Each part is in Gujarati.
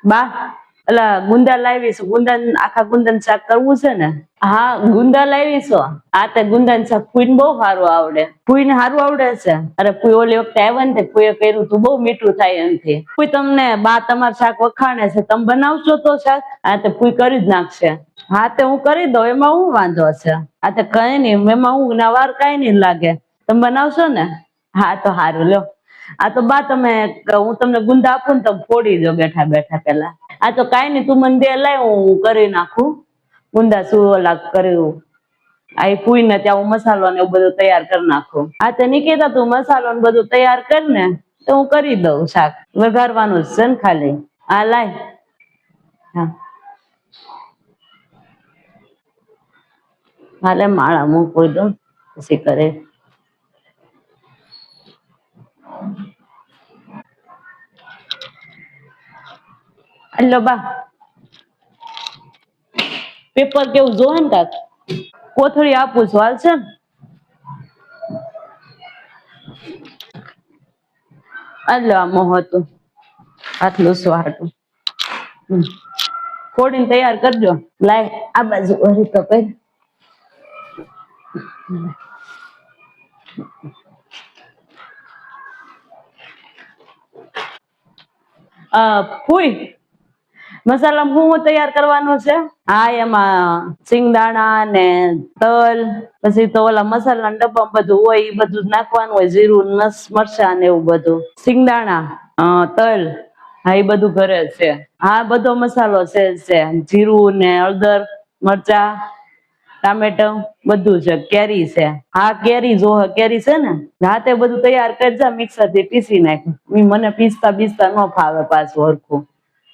બા એટલે ગુંદા લાવીશ, ગુંદા આખા ગુંદા શાક કરવું છે ને? હા ગુંદા લાવીશો. આ તે ગુંદા શાક ફૂઈને બહુ સારું આવડે. ફૂઈને સારું આવડે છે? અરે ફૂઈ ઓલી વખતે આવ્યા ને ફૂઈએ કર્યું તું, બહુ મીઠું થાય એમથી. ફૂઈ તમને બા તમારું શાક વખાણે છે, તમે બનાવશો તો શાક? આ તે ફૂઈ કરી જ નાખશે. હા તે હું કરી દઉં, એમાં શું વાંધો છે? આ તે કઈ નઈ, એમાં હું નવાર કઈ નઈ લાગે. તમે બનાવશો ને? હા તો સારું લ્યો. આ તો બા તમે હું તમને ગુંદા આપું ને તમે ફોડી દો બેઠા બેઠા પેલા. આ તો કઈ નઈ, તું મને દે લાય, હું કરી નાખું. ગુંદા શું ઓલા કર્યું આ ફૂઈ ને ત્યાં હું મસાલો ને એવું બધું તૈયાર કરી નાખું. આ તો નિકિતા તું મસાલો ને બધું તૈયાર કર ને, તો હું કરી દઉં શાક. વઘારવાનું છે ને ખાલી. હા લાય. હા હાલે માળા મૂકવી દો પછી કરે. અલ્લો બા પેપર કેવું જોવે ને કાક. કોથળી આપું છું, હાલશે ને? અલ્લો આ મોહ હતું આટલું સ્વાહાટું. ફોડીને તૈયાર કરજો. લાય આ બાજુ ઓરી તો કર. ફૂઈ મસાલામાં હું તૈયાર કરવાનું છે? હા એમાં સિંગદાણા ને તલ, પછી તો ઓલા મસાલા ના ડબ્બા બધું હોય એ બધું નાખવાનું હોય, જીરું મરચાં ને એવું બધું. સિંગદાણા, તલ, હા એ બધું ઘરે છે. હા બધો મસાલો છે, જીરું ને હળદર, મરચાં, ટામેટું બધું છે. કેરી છે, હા કેરી જો કેરી છે ને? હા તે બધું તૈયાર કરજા, મિક્સર થી પીસી નાખ. મને પીસતા બીસતા ન ફાવે પાછું હરખું.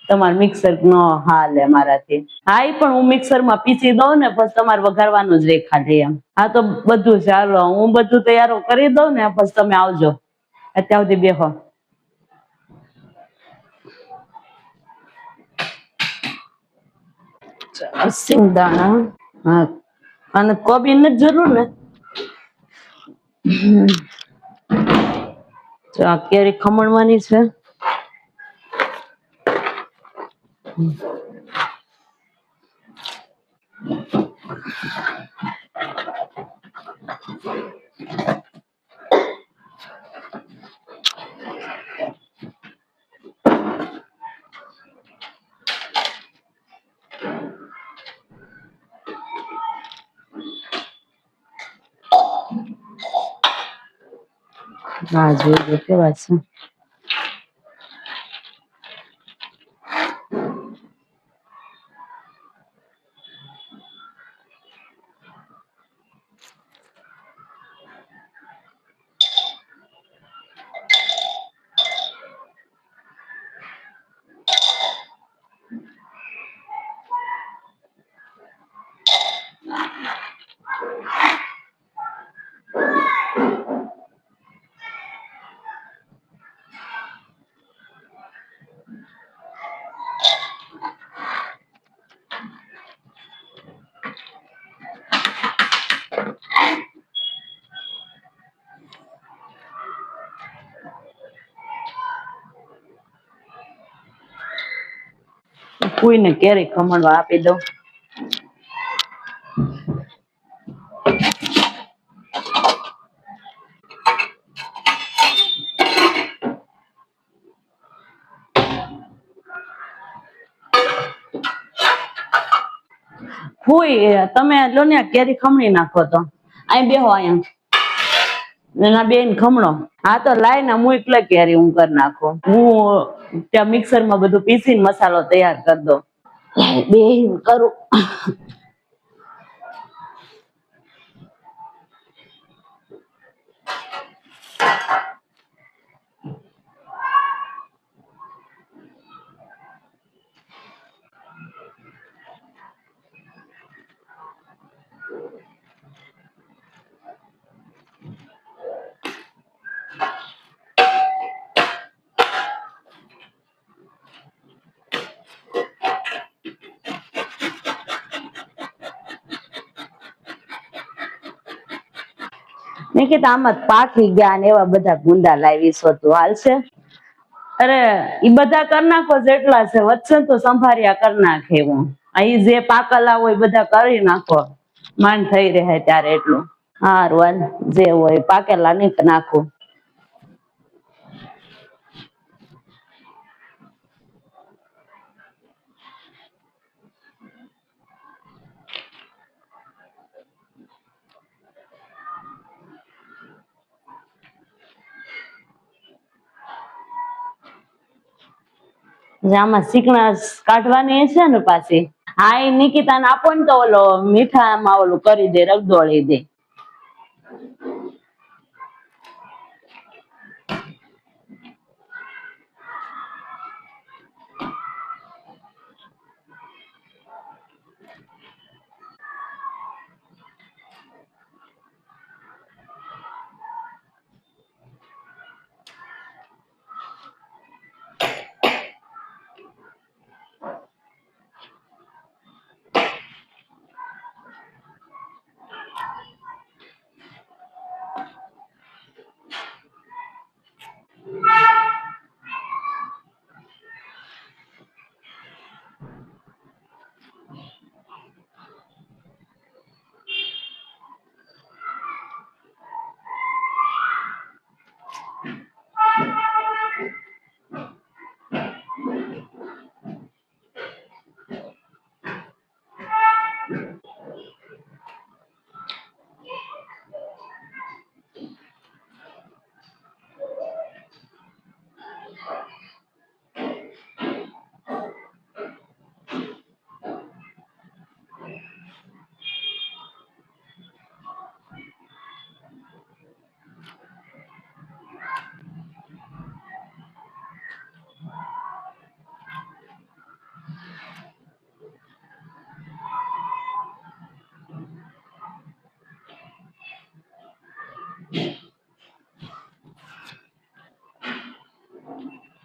તમારે મિક્સર ન હાલે મારાથી. હા ઈ પણ હું મિક્સર માં પીસી દઉં ને પછી તમારે વઘારવાનું જ રે ખાલી એમ. હા તો બધું ચાલો હું બધું તૈયાર કરી દઉં ને પછી તમે આવજો. અત્યાર સુધી બેહો. સિંગદાણા, હા અને કોબી નથી જરૂર ને? આ કેરી ખમણવાની છે. હા જોઈ કેવા છે. ફૂઈને કેરી ખમણવા આપી દઉં. ફૂઈ તમે લો ને કેરી ખમણી નાખો તો. અહીં બેહો અહીંયા એના બેન ખમણો. હા તો લાય ને હું એટલે કેરી હું કરી નાખું. હું ત્યાં મિક્સર માં બધું પીસીને મસાલો તૈયાર કરી દઉં. બેહીને કરું. નિકિતા આમાં પાકી ગયા ને એવા બધા ગુંદા લાવીશ તું હાલશે? અરે ઈ બધા કરી નાખો જેટલા છે, વચ્ચે તો સંભાર્યા કરી નાખે હું. અહીં જે પાકલા હોય બધા કરી નાખો, માંડ થઈ રહે ત્યારે એટલું. હારું હાલ, જે હોય પાકેલા નહીં નાખું. આમાં શીકણા કાઢવાની છે ને પાછી. હા એ નિકિતાને આપો ને તો ઓલો મીઠામાં ઓલું કરી દે, રગદોળી દે.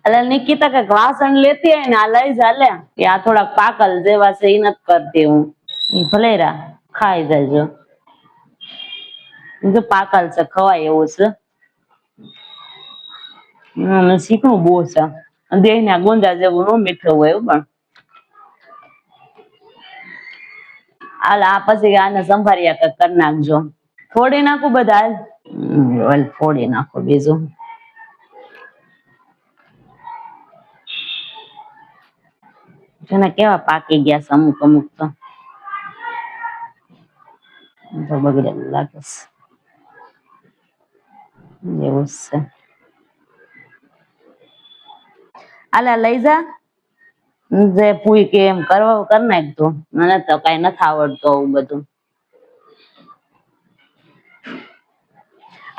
એટલે નિકિતા કઈક વાસણ લેતી હોય ને, આ લઈ જા કે આ થોડાક પાકલ જેવા છે ઈ નથી કરતી હું. ઈ ભલે રા ખાઈ જાયજો, જો પાકલ છે ખવાય એવું છે. શીખવું બહુ છે, દેહ ના ગુંદા જેવું નો મીઠું હોય પણ. હાલ આ પછી આને સંભાળ્યા કઈક કરી નાખજો. ફોડી નાખું બધા? હાલ ફોડી નાખો બીજું. જેને કેવા પાકી ગયા છે અમુક અમુક તો બગડેલું લાગે છે એવું છે. આલા લઈ જા, જે પૂઈ કે એમ કરવા કરી નાખતું. મને તો કઈ નથી આવડતું આવું બધું.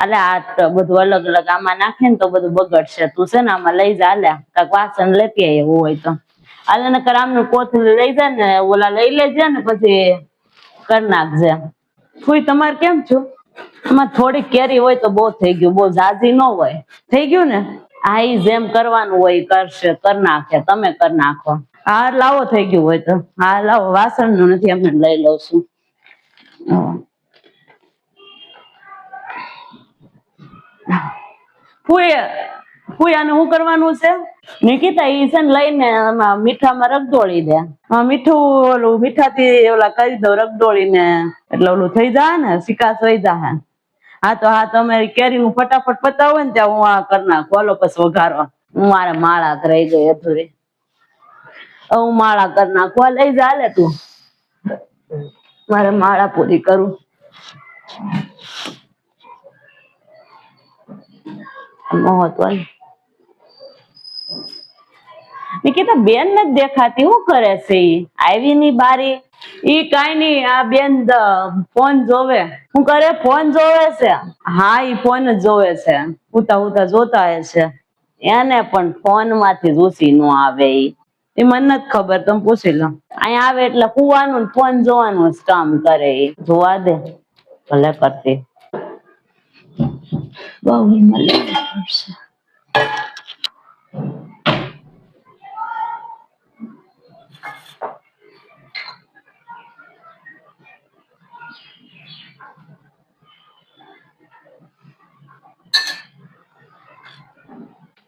એટલે આ તો બધું અલગ અલગ આમાં નાખે ને તો બધું બગડશે. તું છે ને આમાં લઈ જા, આલ્યા કાંઈક વાસણ લેતી એવું હોય તો. આલે નકર આમનું કોથળી લઈ જાય ને, ઓલા લઈ લેજે ને પછી કરી નાખજે. ફૂઈ તમારે કેમ છું? એમાં થોડીક કેરી હોય તો બહુ થઈ ગયું, બહુ ઝાઝી ન હોય. થઈ ગયું ને? હા ઈ જેમ કરવાનું હોય કરશે, કરી નાખે. તમે કરી નાખો. હા લાવો થઈ ગયું હોય તો. હા લાવો, વાસણ નું નથી, અમે લઈ લઉં છું. ફૂઈ આને શું કરવાનું છે? નિકિતા ઈ છે ને લઈને મીઠામાં રગદોળી દે. મીઠું ઓલું મીઠાથી ઓલા કરી દઉં રગદોળીને, એટલે ઓલું થઈ જાય ને, સિકાસ વહી જાય. હા તો હા, તમે કેરી નું ફટાફટ પતાવો ને ત્યાં હું આ કરી નાખું. હાલો પછી વઘારો. હું મારે માળા રહી ગઈ અધૂરી, હું માળા કરી નાખું. લઈ જા લે તું, મારે માળા પૂરી કરું. નિકિતા બેન નથી દેખાતી, શું કરે છે? આવી ની બારી? ઈ કઈ નઈ, આ બેન ફોન જોવે. શું કરે? ફોન જોવે છે. હા ઈ ફોન જ જોવે છે, ઉતા ઉતા જોતા હશે. એને પણ ફોન માંથી રૂસી ન આવે. એ મને નથી ખબર, તમે પૂછી લો. અહીંયા આવે એટલે કુવાનું ફોન જોવાનું જ કામ કરે. જોવા દે ભલે કરતી. બહુ પડશે.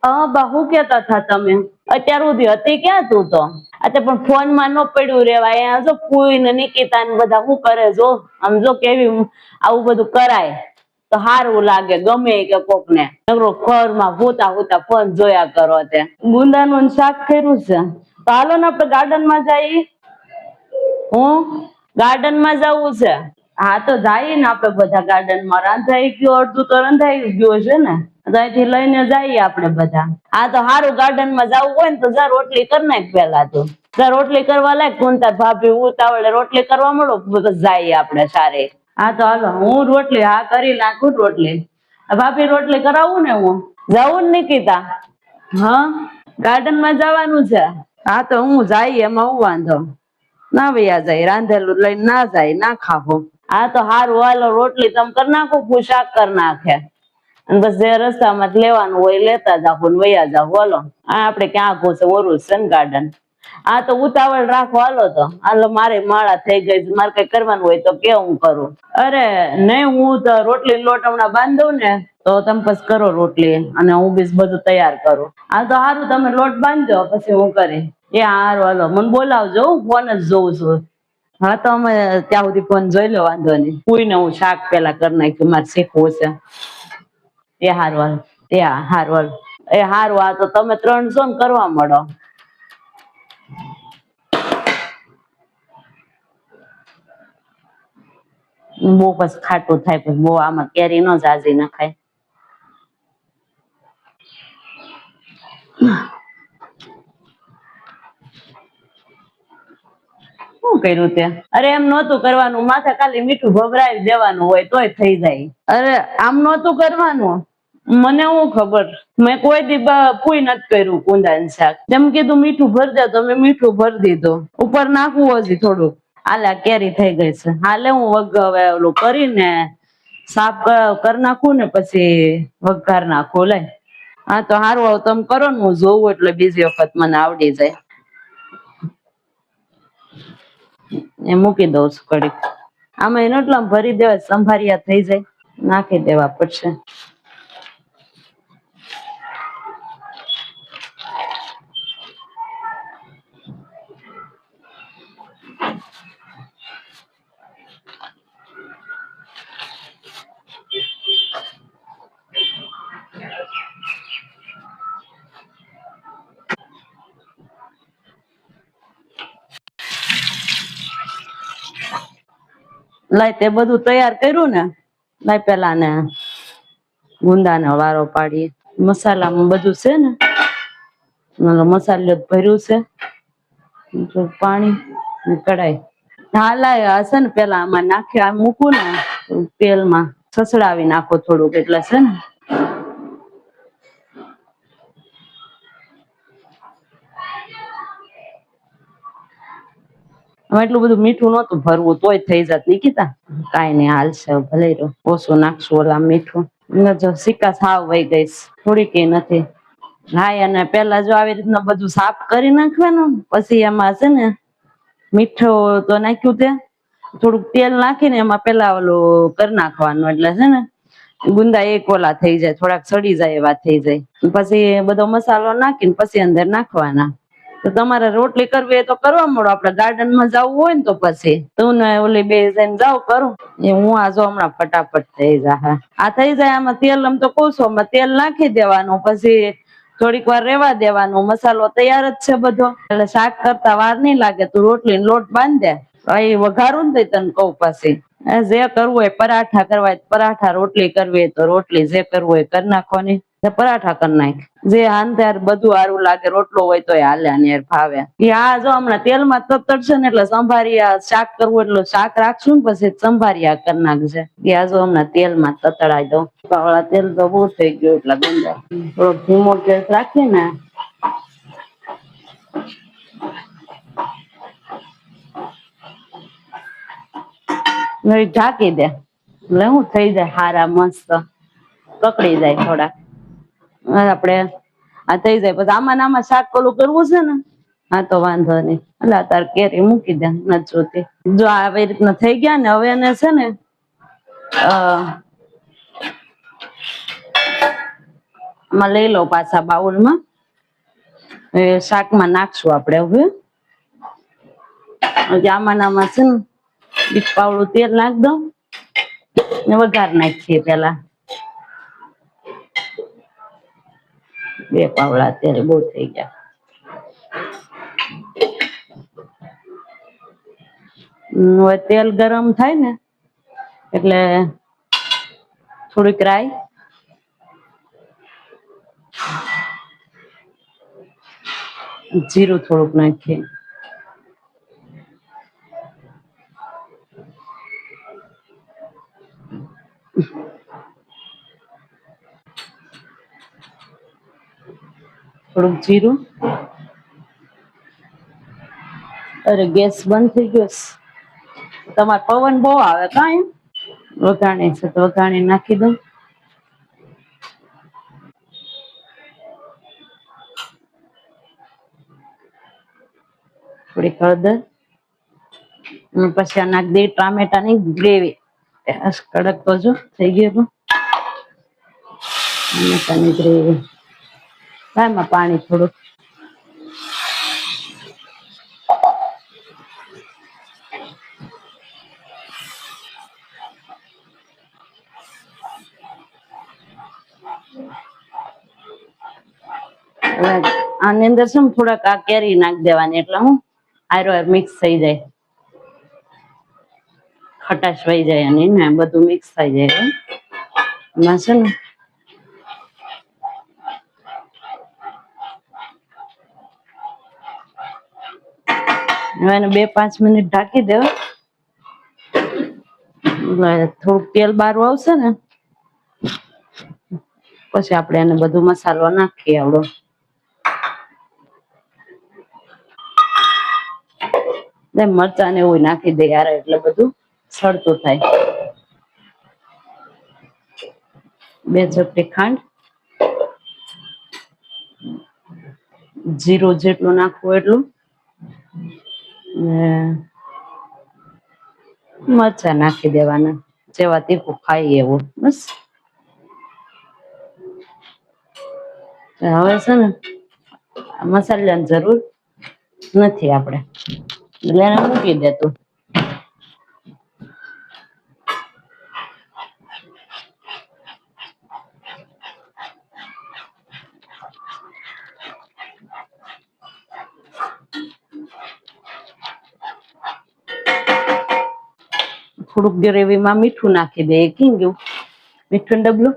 હા બા હું કેતા હતા તમે અત્યાર સુધી હતી ક્યાં તું તો અત્યારે પણ ફોન માં ન પડ્યું રેવાય અહીંયા જો ફૂઈ ને નિકિતા ને બધા શું કરે જો આમ જો કેવી આવું બધું કરાય તો સારું લાગે ગમે કે કોક ને નકરો ઘરમાં હોતા હોતા ફોન જોયા કરો તે ગુંદાનું શાક કર્યું છે તો હાલો ને આપણે ગાર્ડન માં જઈએ હું ગાર્ડન માં જવું છે હા તો જઈએ ને આપણે બધા ગાર્ડન માં રાંધાઈ ગયું અડધું તો રંધાઈ ગયું છે ને અહીંથી લઈને જઈએ આપણે બધા હા તો સારું ગાર્ડન માં જવું હોય ને તો જા રોટલી કરી નાખ પેલા તો જા રોટલી કરવા લાગ તું તાર ભાભી ઉતાવળે રોટલી કરવા મળો જઈએ આપણે સારે હા તો હાલો હું રોટલી હા કરી નાખું રોટલી ભાભી રોટલી કરાવું ને હું જવું ને નિકિતા હા ગાર્ડન માં જવાનું છે હા તો હું જઈએ એમાં હું વાંધો ના ભૈયા જાય રાંધેલું લઈને ના જાય ના ખાવો હા તો હારું હાલો રોટલી તમે કરી નાખો હું શાક કરી નાખે અને બસ જે રસ્તામાં લેવાનું હોય લેતા જાવ ને વયા જાવ બોલો આ આપડે ક્યાં ઘોસે ઓરું છે ને ગાર્ડન હા તો ઉતાવળ રાખો હાલો તો હાલો મારે માળા થઈ ગઈ મારે કઈ કરવાનું હોય તો કે હું કરું અરે નહીં હું તો રોટલી લોટ હમણાં બાંધું ને તો તમે પછી કરો રોટલી અને હું બીજ બધું તૈયાર કરું હા તો સારું તમે લોટ બાંધજો પછી હું કરી એ હારું હાલો મને બોલાવજો હું ફોન જ જોઉં છું હા તો અમે ત્યાં સુધી ફોન જોઈ લો વાંધો નહીં કોઈને હું શાક પેલા કરી નાખ્યું મારે શીખવું છે એ હારું હાલ એ હારું હાલ એ હારું આ તો તમે 300 ને કરવા મળો બહુ પછી ખાટું થાય પછી બહુ આમાં કેરી ન જાજી નખાય શું કર્યું તે અરે એમ નહોતું કરવાનું માથે ખાલી મીઠું ભભરાવી દેવાનું હોય તોય થઈ જાય અરે આમ નહોતું કરવાનું મને હું ખબર મેં કોઈ દી પૂઈ નથી કર્યું કુંદાનું શાક તેમ કીધું મીઠું ભરી દે તો મેં મીઠું ભરી દીધું ઉપર નાખવું હજી થોડું હાલે કેરી થઈ ગઈ છે હાલે હું હવે ઓલું કરીને સાફ કરી નાખું ને પછી વઘાર નાખું લે હા તો સારું તમે કરો ને હું જોઉં એટલે બીજી વખત મને આવડી જાય એ મૂકી દઉં છું કડીક આમાં એનો એટલા ભરી દેવાય સંભારિયા થઈ જાય નાખી દેવા પડશે લાય તે બધું તૈયાર કર્યું ને લાય પેલા ને ગુંદાને વારો પાડીએ મસાલામાં બધું છે ને મસાલો ભર્યું છે પાણી કઢાઈ હા લાય હશે ને પેલા આમાં નાખ્યા મૂકું ને તેલમાં સસડાવી નાખો થોડુંક એટલે છે ને એટલું બધું મીઠું નહોતું ભરવું તોય થઈ જાત નિકિતા કાઈ નઈ હાલશે ભલે ઓછું નાખશું ઓલા મીઠું જો સિક્કા સાવ વહી ગઈશ થોડીક નથી હા અને પેલા જો આવી રીતના બધું સાફ કરી નાખવાનું પછી એમાં છે ને મીઠું તો નાખ્યું તે થોડુંક તેલ નાખીને એમાં પેલા ઓલું કરી નાખવાનું એટલે છે ને ગુંદા એક ઓલા થઈ જાય થોડાક સડી જાય એવા થઈ જાય પછી બધો મસાલો નાખીને પછી અંદર નાખવાના તો તમારે રોટલી કરવી હોય તો કરવા મળો આપડે ગાર્ડન માં જવું હોય ને તો પછી તું ને ઓલી બે જઈને જાવ કરું એ હું આ જો હમણાં ફટાફટ થઈ જાય આ થઈ જાય આમાં તેલ આમ તો કહું છું તેલ નાખી દેવાનું પછી થોડીક વાર રેવા દેવાનું મસાલો તૈયાર જ છે બધો એટલે શાક કરતા વાર નહીં લાગે તું રોટલી લોટ બાંધે એ વઘારું ને તને કહું પછી જે કરવું હોય પરાઠા કરવા હોય પરાઠા રોટલી કરવી હોય તો રોટલી જે કરવું હોય કરી નાખવાની પરાઠા કરી નાખ જે હાંધાર બધું સારું લાગે રોટલો હોય તો હાલે ને ભાવે આ જો હમણાં તેલમાં તતડશે ને એટલે સંભારિયા શાક કરવું એટલે શાક રાખશું ને પછી સંભારિયા કરી નાખજે આ જો હમણાં તેલમાં તતડાઈ દઉં વાળા તેલ તો બહુ થઈ ગયું એટલે ગંદા થોડોક ધીમો ગેસ રાખીએ ને ઢાંકી દે એટલે હું થઈ જાય હારા મસ્ત પકડી જાય થોડાક આપડે આ થઈ જાય પછી આમાં શાક ઓલું કરવું છે ને હા તો વાંધો નહીં એટલે તાર કેરી મૂકી દે નથી જોતી જો આવી રીતના થઈ ગયા ને હવે એને છે ને આમાં લઈ લો પાછા બાઉલમાં. શાકમાં નાખશું આપણે હવે. આમાં છે ને એક પાવડું તેલ નાખ દઉં ને વઘાર નાખીએ પેલા. 2 પાવડા તેલ બહુ થઈ ગયા. હવે તેલ ગરમ થાય ને એટલે થોડીક રાઈ, જીરું થોડુંક નાખીએ, થોડુંક જીરું. અરે ગેસ બંધ થઈ ગયો. તમારે પવન બહુ આવે કાંઈ? વઘાણી છે તો વઘાણી નાખી દઉં. થોડીક હળદર. પછી આ નાખ દે ટામેટાની ગ્રેવી. કડક તો જો થઈ ગયું. ટામેટાની ગ્રેવી. એમાં પાણી થોડુંક. આની અંદર છે ને થોડાક આ કેરી નાખ દેવાની એટલે હું આયરો મિક્સ થઈ જાય, ખટાશ વહી જાય અને ને બધું મિક્સ થઈ જાય. એમાં છે ને હવે એને 2-5 મિનિટ ઢાંકી દેવા. થોડુંક તેલ બહાર આવશે ને પછી આપણે એને બધું મસાલો નાખીએ આવડો. મરચાં ને એવું નાખી દે યાર એટલે બધું સળતું થાય. 2 ચપટી ખાંડ, જીરું જેટલું નાખવું એટલું, મરચાં નાખી દેવાના જેવા તીખું ખાઈ એવું. બસ હવે છે ને મસાલાની જરૂર નથી આપણે એટલે એને મૂકી દેતું. થોડુંક ગ્રેવીમાં મીઠું નાખી દે. કેમ ગયું મીઠું ડબલું?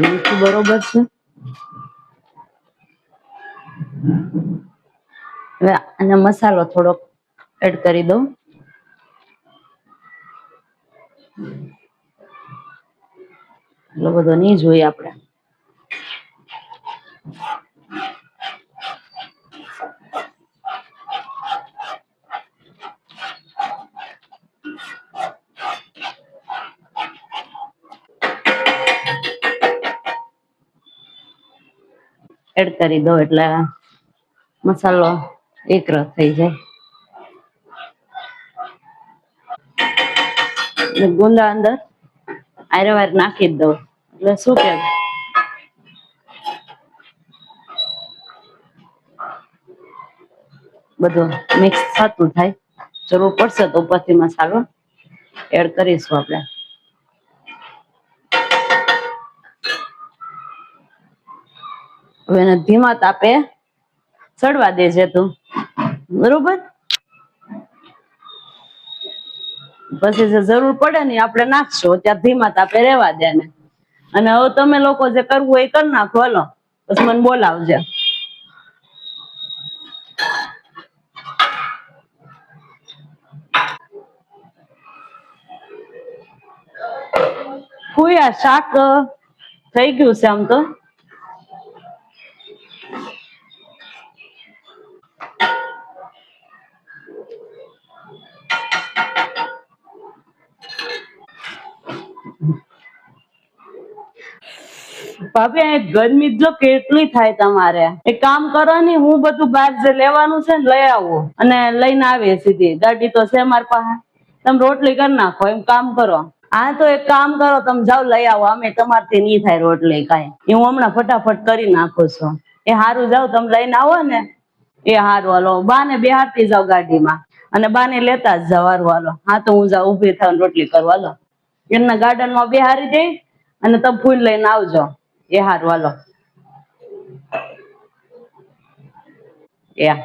મીઠું બરોબર છે. હવે અને મસાલો થોડોક એડ કરી દઉં. એટલો બધો નહીં જોઈએ આપણે. એડ કરી દો એટલે મસાલો એકરસ થઈ જાય. ગુંદા અંદર આયરે વાર નાખી જ દઉં એટલે શું કે બધું મિક્સ થતું થાય. જરૂર પડશે તો ઉપરથી મસાલો એડ કરીશું આપણે. હવે એને ધીમા તાપે ચડવા દેજે તું, બરોબર? પછી જે જરૂર પડે ને આપણે નાખશું. ત્યાં ધીમા તાપે રેવા દે ને. અને હવે તમે લોકો જે કરવું હોય એ કરી નાખો. હાલો પછી મને બોલાવજે. ફુયા શાક થઈ ગયું છે આમ તો. ભાભી આ ગરમી જો કેટલી થાય તમારે. એક કામ કરો ને, હું બધું બહાર જે લેવાનું છે ને લઈ આવું અને લઈને આવીએ સીધી. ગાડી તો છે મારી પાસે, તમે રોટલી કરી નાખો. એમ કામ કરો. હા તો એક કામ કરો, તમે જાઓ લઈ આવો. અમે તમારથી નહીં થાય રોટલી કાંઈ. એ હું હમણાં ફટાફટ કરી નાખું છું. એ હારું, જાઓ તમે લઈને આવો ને. એ હારું હાલો. બા ને બેહારતી જાઓ ગાડીમાં અને બા ને લેતા જ જાઓ. હારું હાલો. હા તો હું જાઉં ઊભી થાવ રોટલી કરવા. હાલો એમના ગાર્ડન માં બેહારી દઈ અને તમે ફૂલ લઈને આવજો. એ હારું હાલો. Yeah.